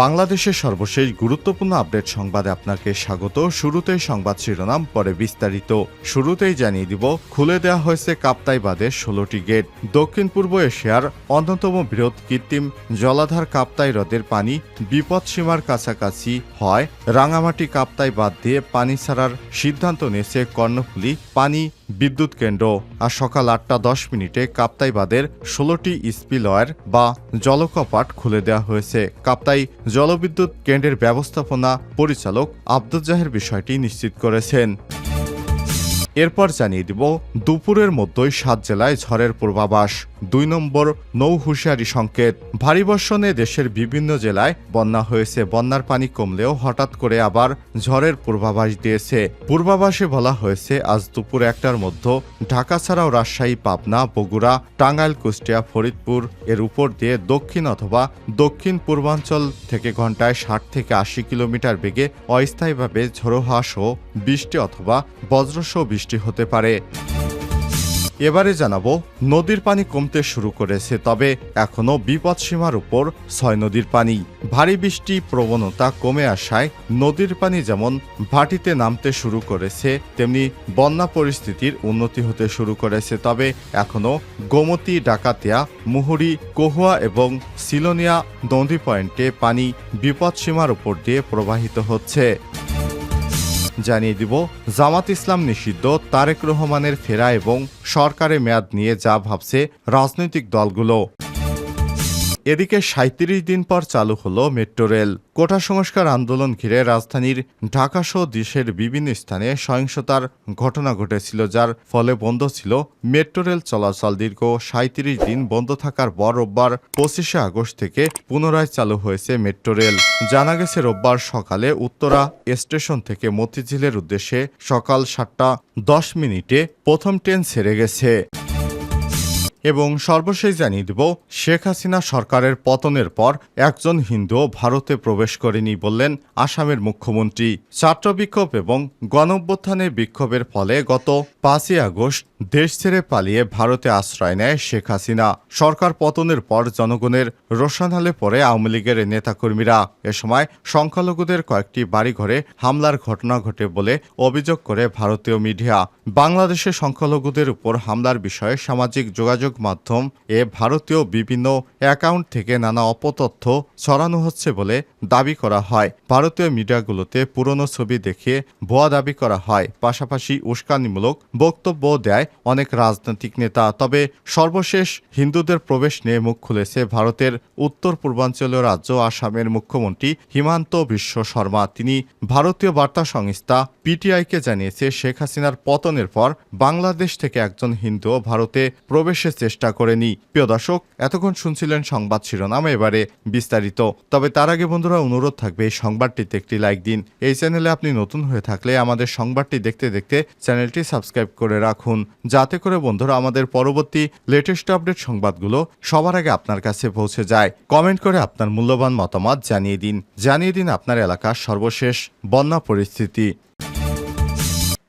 বাংলাদেশের সর্বশেষ গুরুত্বপূর্ণ আপডেট সংবাদে আপনাকে স্বাগত। শুরুতেই সংবাদ শিরোনাম, পরে বিস্তারিত। শুরুতেই জানিয়ে দিব, খুলে দেওয়া হয়েছে কাপ্তাই বাঁধের 16টি গেট। দক্ষিণ পূর্ব এশিয়ার অন্যতম বৃহৎ কৃত্রিম জলাধার কাপ্তাই হ্রদের পানি বিপদসীমার কাছাকাছি হয় রাঙামাটি কাপ্তাই বাঁধ দিয়ে পানি ছাড়ার সিদ্ধান্ত নিয়েছে কর্ণফুলী পানি বিদ্যুৎ কেন্দ্র। আর সকাল 8:10 কাপ্তাই বাঁধের 16টি স্পিলওয়্যার বা জলকপাট খুলে দেওয়া হয়েছে। কাপ্তাই জলবিদ্যুৎ কেন্দ্রের ব্যবস্থাপনা পরিচালক আব্দুল জাহের বিষয়টি নিশ্চিত করেছেন। এরপর জানিয়ে দিব, দুপুরের মধ্যেই 7 জেলায় ঝড়ের পূর্বাভাস। 2 নম্বর নৌ হুঁশিয়ারি সংকেত। ভারী বর্ষণে দেশের বিভিন্ন জেলায় বন্যা হয়েছে। বন্যার পানি কমলেও হঠাৎ করে আবার ঝড়ের পূর্বাভাস দিয়েছে। পূর্বাভাসে বলা হয়েছে, আজ দুপুর 1টার মধ্যে ঢাকা ছাড়াও রাজশাহী, পাবনা, বগুড়া, টাঙ্গাইল, কুষ্টিয়া, ফরিদপুর এর উপর দিয়ে দক্ষিণ অথবা দক্ষিণ পূর্বাঞ্চল থেকে ঘন্টায় 60 থেকে 80 কিলোমিটার বেগে অস্থায়ীভাবে ঝোড়ো হাওয়া সহ বৃষ্টি অথবা বজ্রসহ বৃষ্টি হতে পারে। এবারে জানাবো, নদীর পানি কমতে শুরু করেছে, তবে এখনও বিপদসীমার উপর 6 নদীর পানি। ভারী বৃষ্টি প্রবণতা কমে আসায় নদীর পানি যেমন ভাটিতে নামতে শুরু করেছে, তেমনি বন্যা পরিস্থিতির উন্নতি হতে শুরু করেছে। তবে এখনও গোমতী, ডাকাতিয়া, মুহুরী, কহুয়া এবং সিলোনিয়া নদী পয়েন্টে পানি বিপদসীমার উপর দিয়ে প্রবাহিত হচ্ছে। জানিয়ে দিব, জামাত ইসলাম নিষিদ্ধ, তারেক রহমানের ফেরা এবং সরকারের মেয়াদ নিয়ে যা ভাবছে রাজনৈতিক দলগুলো। এদিকে 37 দিন পর চালু হলো মেট্রো রেল। কোটা সংস্কার আন্দোলন ঘিরে রাজধানীর ঢাকাসহ দেশের বিভিন্ন স্থানে সহিংসতার ঘটনা ঘটেছিল, যার ফলে বন্ধ ছিল মেট্রো রেল চলাচল। দীর্ঘ 37 দিন বন্ধ থাকার পর রোববার 25 আগস্ট থেকে পুনরায় চালু হয়েছে মেট্রো রেল। জানা গেছে, রোববার সকালে উত্তরা স্টেশন থেকে মতিঝিলের উদ্দেশ্যে সকাল 7:10 প্রথম ট্রেন ছেড়ে গেছে। এবং সর্বশেষ জানিয়ে দেব, শেখ হাসিনা সরকারের পতনের পর একজন হিন্দুও ভারতে প্রবেশ করেনি বললেন আসামের মুখ্যমন্ত্রী। ছাত্র বিক্ষোভ এবং গণঅভ্যুত্থানের বিক্ষোভের ফলে গত 5 আগস্ট দেশ ছেড়ে পালিয়ে ভারতে আশ্রয় নেয় শেখ হাসিনা। সরকার পতনের পর জনগণের রোষানলে পড়ে আওয়ামী লীগের নেতাকর্মীরা। এ সময় সংখ্যালঘুদের কয়েকটি বাড়িঘরে হামলার ঘটনা ঘটে বলে অভিযোগ করে ভারতীয় মিডিয়া। বাংলাদেশে সংখ্যালঘুদের উপর হামলার বিষয়ে সামাজিক যোগাযোগ মাধ্যম ভারতীয় বিভিন্ন অ্যাকাউন্ট থেকে নানা অপতথ্য ছড়ানো হচ্ছে বলে দাবি করা হয়। ভারতীয় মিডিয়াগুলোতে পুরনো ছবি দেখিয়ে ভুয়া দাবি করা হয়। পাশাপাশি উস্কানিমূলক বক্তব্য দেয় অনেক রাজনৈতিক নেতা। তবে সর্বশেষ হিন্দুদের প্রবেশ নিয়ে মুখ খুলেছে ভারতের উত্তর পূর্বাঞ্চলীয় রাজ্য আসামের মুখ্যমন্ত্রী হিমন্ত বিশ্ব শর্মা। তিনি ভারতীয় বার্তা সংস্থা পিটিআইকে জানিয়েছে, শেখ হাসিনার পতনের পর বাংলাদেশ থেকে একজন হিন্দুও ভারতে প্রবেশের চেষ্টা করেনি। প্রিয় দর্শক, এতক্ষণ শুনছিলেন সংবাদ শিরোনাম, এবারে বিস্তারিত। তবে তার আগে বন্ধুরা, অনুরোধ থাকবে এই সংবাদটিতে একটি লাইক দিন। এই চ্যানেলে আপনি নতুন হয়ে থাকলে আমাদের সংবাদটি দেখতে দেখতে চ্যানেলটি সাবস্ক্রাইব করে রাখুন, যাতে করে বন্ধুরা আমাদের পরবর্তী লেটেস্ট আপডেট সংবাদগুলো সবার আগে আপনার কাছে পৌঁছে যায়। কমেন্ট করে আপনার মূল্যবান মতামত জানিয়ে দিন আপনার এলাকার সর্বশেষ বন্যা পরিস্থিতি।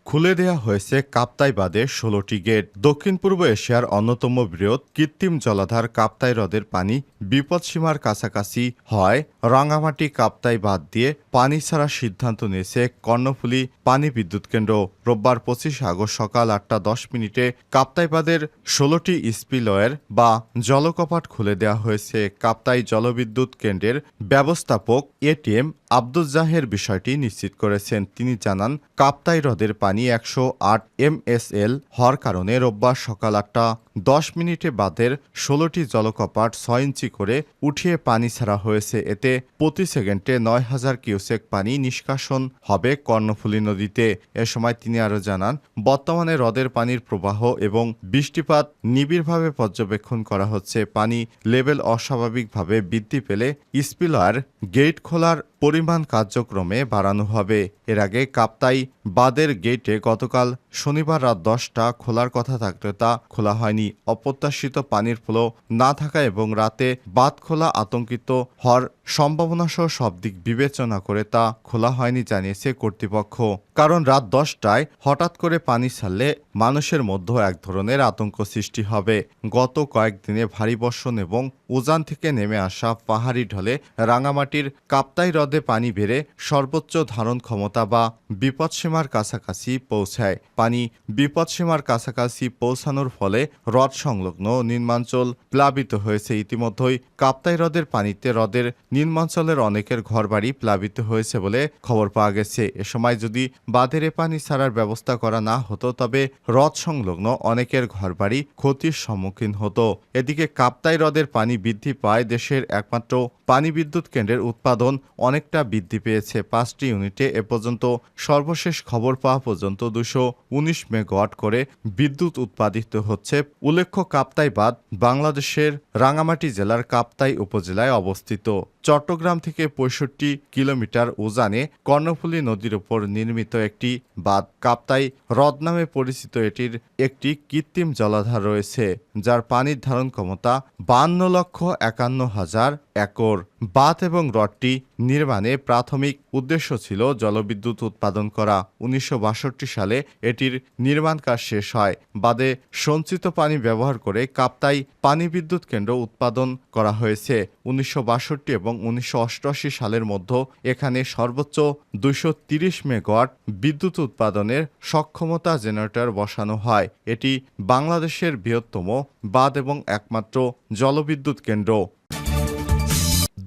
খুলে দেয়া হয়েছে কাপ্তাই বাঁধের 16টি গেট। দক্ষিণ পূর্ব এশিয়ার অন্যতম বৃহৎ কৃত্রিম জলাধার কাপ্তাই হ্রদের পানি বিপদসীমার কাছাকাছি হয় রাঙামাটি কাপ্তাই বাঁধ দিয়ে পানি ছাড়ার সিদ্ধান্ত নিয়েছে কর্ণফুলী পানি বিদ্যুৎ কেন্দ্র। রোববার 25 আগস্ট সকাল 8:10 কাপ্তাই বাঁধের 16টি স্পিলওয়্যার বা জলকপাট খুলে দেওয়া হয়েছে। কাপ্তাই জলবিদ্যুৎ কেন্দ্রের ব্যবস্থাপক এটিএম আব্দুল জাহের বিষয়টি নিশ্চিত করেছেন। তিনি জানান, কাপ্তাই হ্রদের পানি 108 MSL হওয়ার কারণে রোববার সকাল 8:10 বাঁধের 16টি জলকপাট 6 ইঞ্চি করে উঠিয়ে পানি ছাড়া হয়েছে। এতে প্রতি সেকেন্ডে 9000 কিউসেক পানি নিষ্কাশন হবে কর্ণফুলী নদীতে। এ সময় তিনি আরও জানান, বর্তমানে হ্রদের পানির প্রবাহ এবং বৃষ্টিপাত নিবিড়ভাবে পর্যবেক্ষণ করা হচ্ছে। পানি লেভেল অস্বাভাবিকভাবে বৃদ্ধি পেলে স্পিলওয়্যার গেট খোলার পরিমাণ কার্যক্রমে বাড়ানো হবে। এর আগে কাপ্তাই বাঁধের গেটে গতকাল শনিবার রাত 10টা খোলার কথা থাকলে তা খোলা হয়নি। অপ্রত্যাশিত পানির ফ্লো না থাকা এবং রাতে বাঁধ খোলা আতঙ্কিত হওয়ার সম্ভাবনা সহ সব দিক বিবেচনা করে তা খোলা হয়নি জানিয়েছে কর্তৃপক্ষ। কারণ রাত 10টায় হঠাৎ করে পানি ছাড়লে মানুষের মধ্যে এক ধরনের আতঙ্ক সৃষ্টি হবে। গত কয়েকদিনে ভারী বর্ষণ এবং উজান থেকে নেমে আসা পাহাড়ি ঢলে রাঙামাটির কাপ্তাই হ্রদে পানি বেড়ে সর্বোচ্চ ধারণ ক্ষমতা বা বিপদসীমার কাছাকাছি পৌঁছায়। পানি বিপদসীমার কাছাকাছি পৌঁছানোর ফলে হ্রদ সংলগ্ন নিম্নাঞ্চল প্লাবিত হয়েছে। ইতিমধ্যেই কাপ্তাই হ্রদের পানিতে হ্রদের নিম্নাঞ্চলের অনেকের ঘরবাড়ি প্লাবিত হয়েছে বলে খবর পাওয়া গেছে। এ সময় যদি বাঁধের পানি ছাড়ার ব্যবস্থা করা না হতো তবে হ্রদ সংলগ্ন অনেকের ঘরবাড়ি ক্ষতির সম্মুখীন হতো। এদিকে কাপ্তাই হ্রদের পানি বৃদ্ধি পায় দেশের একমাত্র পানি বিদ্যুৎ কেন্দ্রের উৎপাদন অনেকটা বৃদ্ধি পেয়েছে। 5টি ইউনিটে এ পর্যন্ত সর্বশেষ খবর পাওয়া পর্যন্ত 219 মেগাওয়াট করে বিদ্যুৎ উৎপাদিত হচ্ছে। উল্লেখ্য কাপ্তাই বাঁধ বাংলাদেশের রাঙামাটি জেলার কাপ্তাই উপজেলায় অবস্থিত। চট্টগ্রাম থেকে 65 কিলোমিটার উজানে কর্ণফুলী নদীর উপর নির্মিত একটি বাঁধ কাপ্তাই হ্রদ নামে পরিচিত। এটির একটি কৃত্রিম জলাধার রয়েছে যার পানির ধারণ ক্ষমতা 52,51,000 একর। বাঁধ এবং হ্রদটি নির্মাণে প্রাথমিক উদ্দেশ্য ছিল জলবিদ্যুৎ উৎপাদন করা। 1962 সালে এটির নির্মাণ কাজ শেষ হয়। বাঁধে সঞ্চিত পানি ব্যবহার করে কাপ্তাই পানি বিদ্যুৎ কেন্দ্র উৎপাদন করা হয়েছে। 1962 এবং 1988 সালের মধ্যে এখানে সর্বোচ্চ 230 মেগাওয়াট বিদ্যুৎ উৎপাদনের সক্ষমতা জেনারেটর বসানো হয়। এটি বাংলাদেশের বৃহত্তম বাঁধ এবং একমাত্র জলবিদ্যুৎ কেন্দ্র।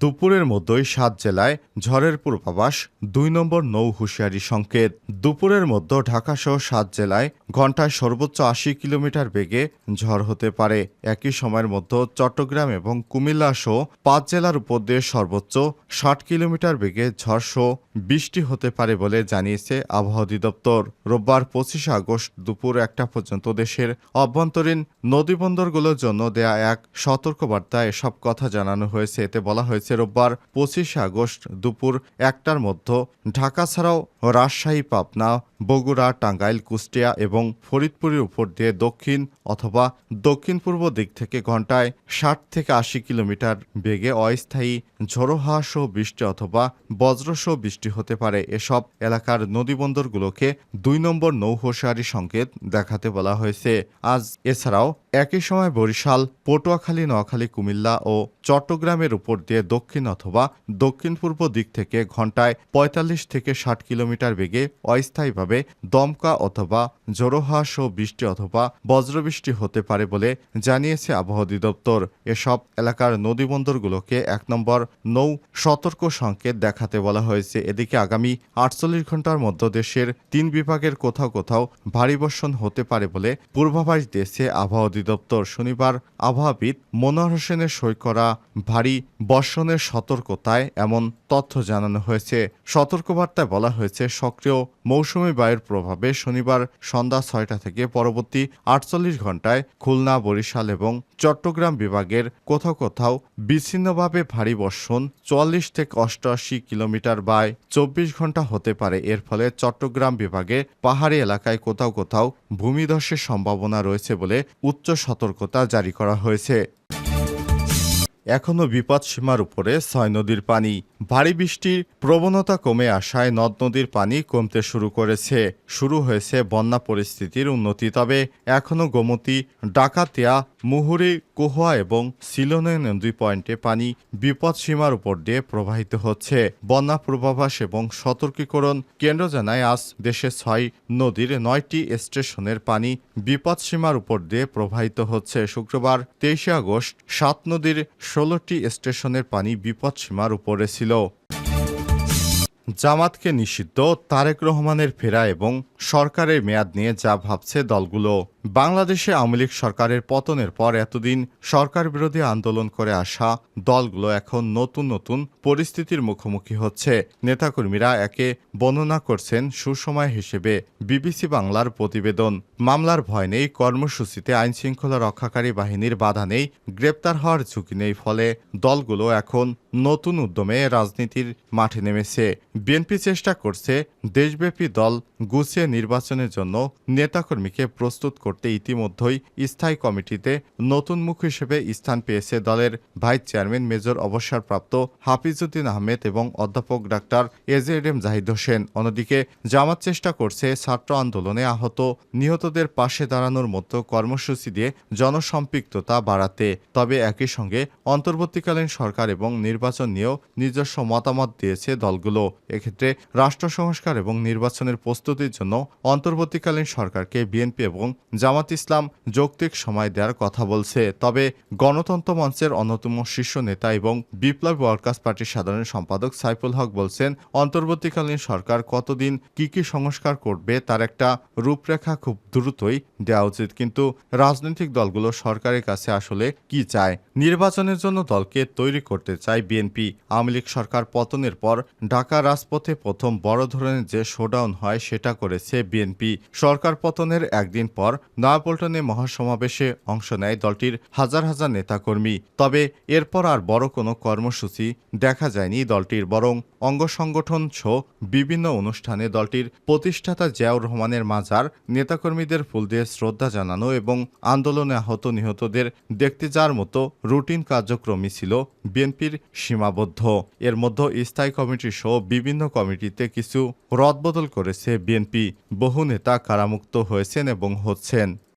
দুপুরের মধ্যেই 7 জেলায় ঝড়ের পূর্বাভাস, 2 নম্বর নৌ হুঁশিয়ারি সংকেত। দুপুরের মধ্যে ঢাকাসহ 7 জেলায় ঘন্টায় সর্বোচ্চ 80 কিলোমিটার বেগে ঝড় হতে পারে। একই সময়ের মধ্যে চট্টগ্রাম এবং কুমিল্লা সহ 5 জেলার উপর দিয়ে সর্বোচ্চ 60 কিলোমিটার বেগে ঝড় সহ বৃষ্টি হতে পারে বলে জানিয়েছে আবহাওয়া অধিদপ্তর। রোববার 25 আগস্ট দুপুর 1টা পর্যন্ত দেশের অভ্যন্তরীণ নদীবন্দরগুলোর জন্য দেয়া এক সতর্কবার্তায় এসব কথা জানানো হয়েছে। এতে বলা হয়েছে রোববার 25 আগস্ট দুপুর 1টার মধ্যে ঢাকা ছাড়াও রাজশাহী, পাবনা, বগুড়া, টাঙ্গাইল, কুষ্টিয়া এবং ফরিদপুরের উপর দিয়ে দক্ষিণ অথবা দক্ষিণ পূর্ব দিক থেকে ঘন্টায় 60 থেকে 80 কিলোমিটার বেগে অস্থায়ী ঝোড়ো হাওয়া সহ বৃষ্টি অথবা বজ্রসহ বৃষ্টি হতে পারে। এসব এলাকার নদীবন্দরগুলোকে 2 নম্বর নৌ হুঁশিয়ারি সংকেত দেখাতে বলা হয়েছে। আজ এছাড়াও একই সময় বরিশাল, পটুয়াখালী, নোয়াখালী, কুমিল্লা ও চট্টগ্রামের উপর দিয়ে দক্ষিণ অথবা দক্ষিণ পূর্ব দিক থেকে ঘন্টায় 45 থেকে 60 কিলোমিটার বেগে অস্থায়ীভাবে দমকা অথবা ঝোড়ো হাওয়া সহ বৃষ্টি অথবা বজ্রবৃষ্টি হতে পারে বলে জানিয়েছে আবহাওয়া অধিদপ্তর। এসব এলাকার নদীবন্দরগুলোকে 1 নম্বর নৌ সতর্ক সংকেত দেখাতে বলা হয়েছে। এদিকে আগামী 48 ঘন্টার মধ্যে দেশের 3 বিভাগের কোথাও কোথাও ভারী বর্ষণ হতে পারে বলে পূর্বাভাস দিয়েছে আবহাওয়া অধিদপ্তর। শনিবার আবহাওয়াবিদ মনোয়ার হোসেনের সই করা ভারী বর্ষণের সতর্কতায় এমন তথ্য জানানো হয়েছে। সতর্কবার্তায় বলা হয়েছে সক্রিয় মৌসুমী বায়ুর প্রভাবে শনিবার সন্ধ্যা 6টা থেকে পরবর্তী 48 ঘন্টায় খুলনা, বরিশাল এবং চট্টগ্রাম বিভাগের কোথাও কোথাও বিচ্ছিন্নভাবে ভারী বর্ষণ 44 থেকে 88 কিলোমিটার বাই 24 ঘন্টা হতে পারে। এর ফলে চট্টগ্রাম বিভাগে পাহাড়ি এলাকায় কোথাও কোথাও ভূমিধসের সম্ভাবনা রয়েছে বলে উচ্চ সতর্কতা জারি করা হয়েছে। এখনও বিপদসীমার উপরে 6 নদীর পানি। ভারী বৃষ্টির প্রবণতা কমে আসায় নদ নদীর পানি কমতে শুরু করেছে। শুরু হয়েছে বন্যা পরিস্থিতির উন্নতি। তবে এখনও গোমতী, ডাকাতিয়া, মুহুরী, কোহোয়া এবং সিলোনে নদী পয়েন্টে পানি বিপদসীমার উপর দিয়ে প্রবাহিত হচ্ছে। বন্যা পূর্বাভাস এবং সতর্কীকরণ কেন্দ্র জানায় আজ দেশে 6 নদীর 9টি স্টেশনের পানি বিপদসীমার উপর দিয়ে প্রবাহিত হচ্ছে। শুক্রবার 23 আগস্ট 7 নদীর 16টি স্টেশনের পানি বিপদসীমার উপরে ছিল। জামাতকে নিষিদ্ধ, তারেক রহমানের ফেরা এবং সরকারের মেয়াদ নিয়ে যা ভাবছে দলগুলো। বাংলাদেশে আওয়ামী লীগ সরকারের পতনের পর এতদিন সরকার বিরোধী আন্দোলন করে আসা দলগুলো এখন নতুন নতুন পরিস্থিতির মুখোমুখি হচ্ছে। নেতাকর্মীরা একে বর্ণনা করছেন সুসময় হিসেবে। বিবিসি বাংলার প্রতিবেদন। মামলার ভয় নেই, কর্মসূচিতে আইনশৃঙ্খলা রক্ষাকারী বাহিনীর বাধা নেই, গ্রেপ্তার হওয়ার ঝুঁকি নেই। ফলে দলগুলো এখন নতুন উদ্যমে রাজনীতির মাঠে নেমেছে। বিএনপি চেষ্টা করছে দেশব্যাপী দল গুছিয়ে নির্বাচনের জন্য নেতাকর্মীকে প্রস্তুত করতে। করতে ইতিমধ্যেই স্থায়ী কমিটিতে নতুন মুখ হিসেবে স্থান পেয়েছে দলের ভাইস চেয়ারম্যান মেজর অবসরপ্রাপ্ত হাফিজউদ্দিন আহমেদ এবং অধ্যাপক ডাক্তার এজেএম জাহিদ হোসেন। অন্যদিকে জামাত চেষ্টা করছে ছাত্র আন্দোলনে আহত নিহতদের পাশে দাঁড়ানোর মতো কর্মসূচি দিয়ে জনসম্পৃক্ততা বাড়াতে। তবে একই সঙ্গে অন্তর্বর্তীকালীন সরকার এবং নির্বাচন নিয়েও নিজস্ব মতামত দিয়েছে দলগুলো। এক্ষেত্রে রাষ্ট্র সংস্কার এবং নির্বাচনের প্রস্তুতির জন্য অন্তর্বর্তীকালীন সরকারকে বিএনপি এবং জামাত ইসলাম যৌক্তিক সময় দেওয়ার কথা বলছে। তবে গণতন্ত্র মঞ্চের অন্যতম শীর্ষ নেতা এবং বিপ্লবী ওয়ার্কার্স পার্টির সাধারণ সম্পাদক সাইফুল হক বলছেন, অন্তর্বর্তীকালীন সরকার কতদিন কি সংস্কার করবে তার একটা রূপরেখা খুব দ্রুতই দেওয়া উচিত। কিন্তু রাজনৈতিক দলগুলো সরকারের কাছে আসলে কি চায়? নির্বাচনের জন্য দলকে তৈরি করতে চায় বিএনপি। আওয়ামী লীগ সরকার পতনের পর ঢাকা রাজপথে প্রথম বড় ধরনের যে শোডাউন হয় সেটা করেছে বিএনপি। সরকার পতনের একদিন পর নয়াপল্টনে মহাসমাবেশে অংশ নেয় দলটির হাজার হাজার নেতাকর্মী। তবে এরপর আর বড় কোনো কর্মসূচি দেখা যায়নি দলটির, বরং অঙ্গ সংগঠন সহ বিভিন্ন অনুষ্ঠানে দলটির প্রতিষ্ঠাতা জিয়াউর রহমানের মাজার, নেতাকর্মীদের ফুল দিয়ে শ্রদ্ধা জানানো এবং আন্দোলনে আহত নিহতদের দেখতে যাওয়ার মতো রুটিন কার্যক্রমই ছিল বিএনপির সীমাবদ্ধ। এর মধ্যে স্থায়ী কমিটি সহ বিভিন্ন কমিটিতে কিছু রদবদল করেছে বিএনপি। বহু নেতা কারামুক্ত হয়েছেন এবং হচ্ছেন।